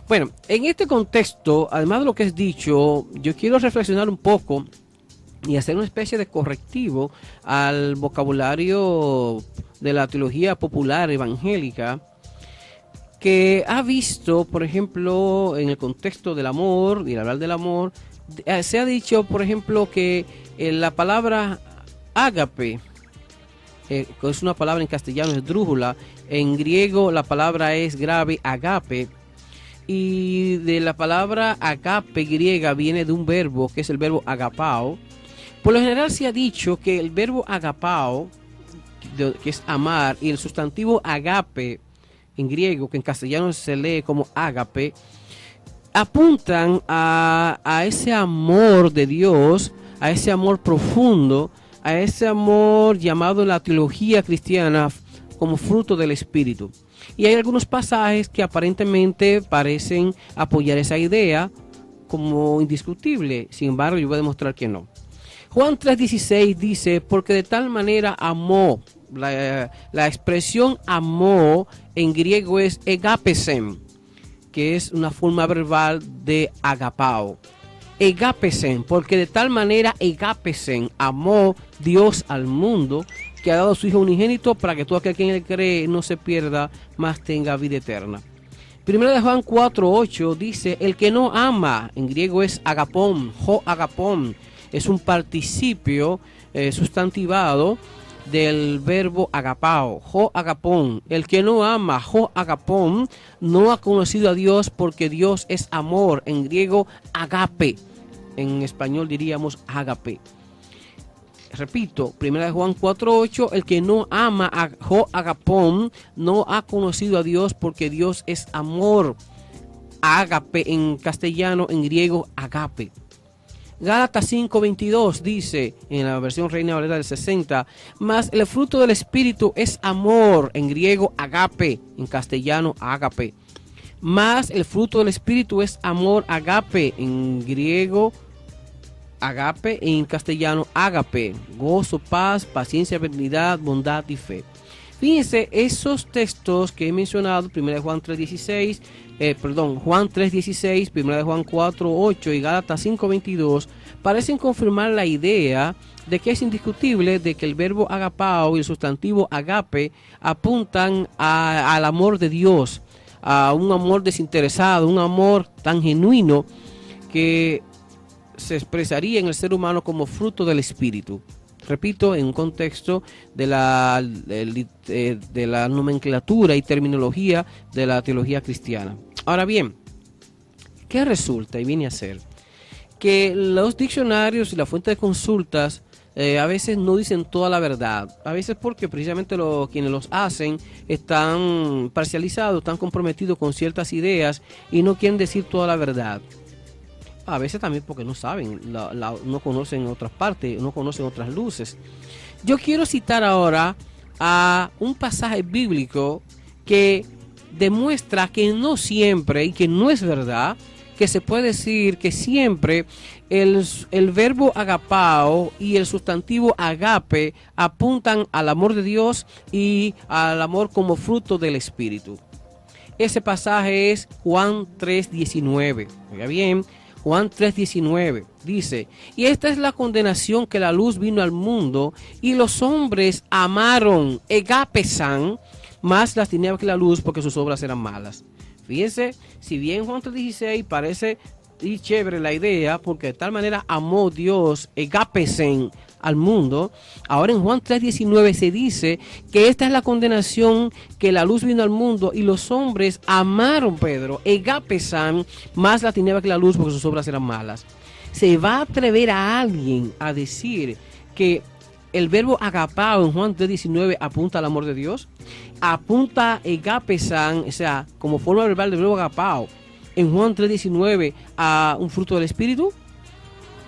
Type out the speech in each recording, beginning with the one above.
Bueno, en este contexto, además de lo que es dicho, yo quiero reflexionar un poco y hacer una especie de correctivo al vocabulario de la teología popular evangélica que ha visto, por ejemplo, en el contexto del amor y al hablar del amor, se ha dicho, por ejemplo, que la palabra ágape, que es una palabra en castellano, es drújula, en griego la palabra es grave, agape, y de la palabra agape griega viene de un verbo que es el verbo agapao. Por lo general se ha dicho que el verbo agapao, que es amar, y el sustantivo agape en griego, que en castellano se lee como ágape, apuntan a ese amor de Dios, a ese amor profundo, a ese amor llamado en la teología cristiana como fruto del Espíritu. Y hay algunos pasajes que aparentemente parecen apoyar esa idea como indiscutible. Sin embargo, yo voy a demostrar que no. Juan 3:16 dice, porque de tal manera amó. La expresión amó en griego es egapesen, que es una forma verbal de agapao. Egapesen, porque de tal manera egapesen, amó Dios al mundo, que ha dado a su Hijo unigénito para que todo aquel que en él cree no se pierda, mas tenga vida eterna. Primera de Juan 4:8 dice, el que no ama, en griego es agapón, ho agapón, es un participio sustantivado del verbo agapao, ho agapón. El que no ama, ho agapón, no ha conocido a Dios, porque Dios es amor, en griego agape, en español diríamos ágape. Repito, 1 Juan 4:8, el que no ama a ho agapón no ha conocido a Dios, porque Dios es amor. Ágape en castellano, en griego agape. Gálatas 5:22 dice, en la versión Reina Valera del 60, mas el fruto del Espíritu es amor, en griego agape, en castellano ágape. Mas el fruto del Espíritu es amor, agape, en griego agape, en castellano ágape, gozo, paz, paciencia, benignidad, bondad y fe. Fíjense, esos textos que he mencionado, 1 Juan 3:16, Juan 3:16, 1 Juan 4:8 y Gálatas 5:22, parecen confirmar la idea de que es indiscutible de que el verbo agapao y el sustantivo agape apuntan al amor de Dios, a un amor desinteresado, un amor tan genuino que se expresaría en el ser humano como fruto del Espíritu. Repito, en un contexto de la nomenclatura y terminología de la teología cristiana. Ahora bien, ¿qué resulta y viene a ser? Que los diccionarios y la fuente de consultas a veces no dicen toda la verdad. A veces porque precisamente quienes los hacen están parcializados, están comprometidos con ciertas ideas y no quieren decir toda la verdad. A veces también porque no saben, no conocen otras partes, no conocen otras luces. Yo quiero citar ahora a un pasaje bíblico que demuestra que no siempre, y que no es verdad, que se puede decir que siempre el verbo agapao y el sustantivo agape apuntan al amor de Dios y al amor como fruto del Espíritu. Ese pasaje es Juan 3:19. Oiga bien, Juan 3:19 dice, y esta es la condenación, que la luz vino al mundo y los hombres amaron, egapesan, más las tinieblas que la luz, porque sus obras eran malas. Fíjense, si bien Juan 3:16 parece y chévere la idea, porque de tal manera amó Dios, egapesen, al mundo, ahora en Juan 3:19 se dice que esta es la condenación, que la luz vino al mundo y los hombres amaron, Pedro, egapesan, más la tiniebla que la luz, porque sus obras eran malas. ¿Se va a atrever a alguien a decir que el verbo agapao en Juan 3:19 apunta al amor de Dios? Apunta egapesan, o sea, como forma verbal del verbo agapao, en Juan 3:19 a un fruto del Espíritu.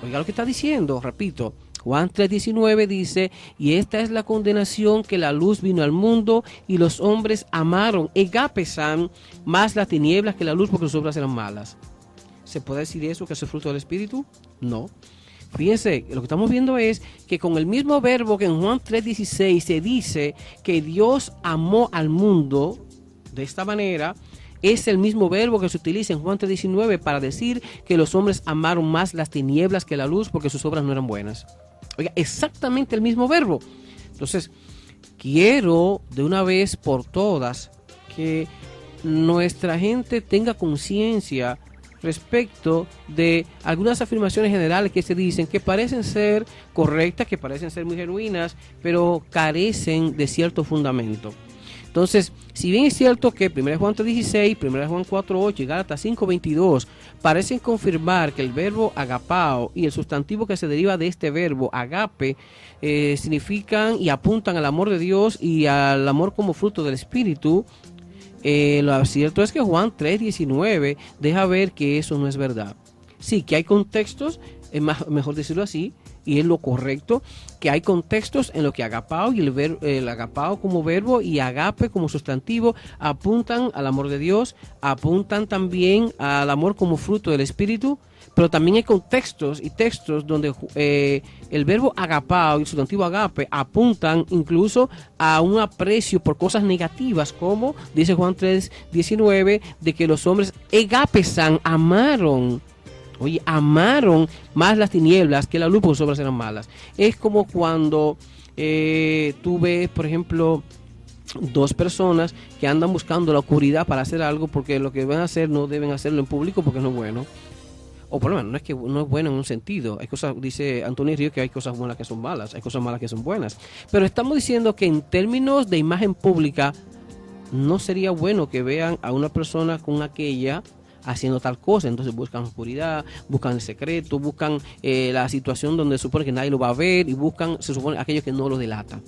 Oiga lo que está diciendo, repito. Juan 3:19 dice, y esta es la condenación, que la luz vino al mundo y los hombres amaron, egapesan, más las tinieblas que la luz, porque sus obras eran malas. ¿Se puede decir eso, que es el fruto del Espíritu? No. Fíjense, lo que estamos viendo es que con el mismo verbo que en Juan 3:16 se dice que Dios amó al mundo de esta manera, Es el mismo verbo que se utiliza en Juan 3:19 para decir que los hombres amaron más las tinieblas que la luz porque sus obras no eran buenas. Oiga, exactamente el mismo verbo. Entonces, quiero de una vez por todas que nuestra gente tenga conciencia respecto de algunas afirmaciones generales que se dicen que parecen ser correctas, que parecen ser muy genuinas, pero carecen de cierto fundamento. Entonces, si bien es cierto que 1 Juan 3:16, 1 Juan 4:8 y Gálatas 5:22 parecen confirmar que el verbo agapao y el sustantivo que se deriva de este verbo, agape, significan y apuntan al amor de Dios y al amor como fruto del Espíritu, lo cierto es que Juan 3:19 deja ver que eso no es verdad. Sí, que hay contextos, mejor decirlo así, y es lo correcto, que hay contextos en los que agapao y el agapao como verbo y agape como sustantivo apuntan al amor de Dios, apuntan también al amor como fruto del Espíritu, pero también hay contextos y textos donde el verbo agapao y el sustantivo agape apuntan incluso a un aprecio por cosas negativas, como dice Juan 3:19, de que los hombres agapesan, amaron. Oye, amaron más las tinieblas que la luz, porque sus obras eran malas. Es como cuando tú ves, por ejemplo, dos personas que andan buscando la oscuridad para hacer algo, porque lo que van a hacer no deben hacerlo en público porque no es bueno. O por lo menos no es que no es bueno en un sentido. Hay cosas, dice Antonio Río, que hay cosas buenas que son malas, hay cosas malas que son buenas. Pero estamos diciendo que en términos de imagen pública no sería bueno que vean a una persona con aquella haciendo tal cosa. Entonces buscan oscuridad, buscan el secreto, buscan la situación donde se supone que nadie lo va a ver y buscan, se supone, aquello que no lo delata.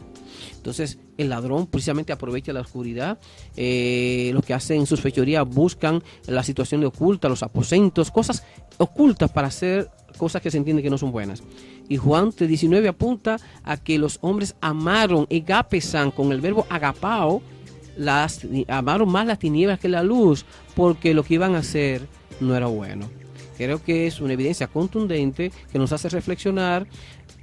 Entonces el ladrón precisamente aprovecha la oscuridad, los que hacen sus fechorías buscan la situación de oculta, los aposentos, cosas ocultas para hacer cosas que se entiende que no son buenas. Y Juan 3:19 apunta a que los hombres amaron, agapesan, con el verbo agapao, amaron más las tinieblas que la luz, porque lo que iban a hacer no era bueno. Creo que es una evidencia contundente que nos hace reflexionar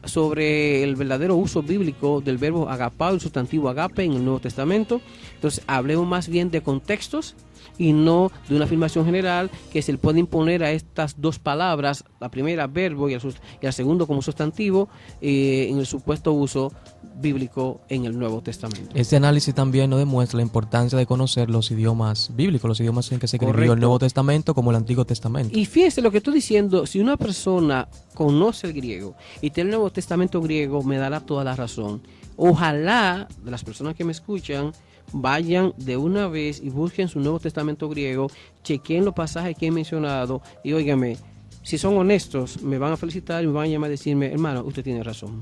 sobre el verdadero uso bíblico del verbo agapao, el sustantivo agape en el Nuevo Testamento. Entonces hablemos más bien de contextos y no de una afirmación general que se le puede imponer a estas dos palabras, la primera verbo y el segundo como sustantivo, en el supuesto uso bíblico en el Nuevo Testamento. Este análisis también nos demuestra la importancia de conocer los idiomas bíblicos, los idiomas en que se escribió el Nuevo Testamento como el Antiguo Testamento. Y fíjese lo que estoy diciendo, si una persona conoce el griego y tiene el Nuevo Testamento griego, me dará toda la razón. Ojalá de las personas que me escuchan vayan de una vez y busquen su Nuevo Testamento griego, chequen los pasajes que he mencionado y óigame, si son honestos, me van a felicitar y me van a llamar a decirme, hermano, usted tiene razón.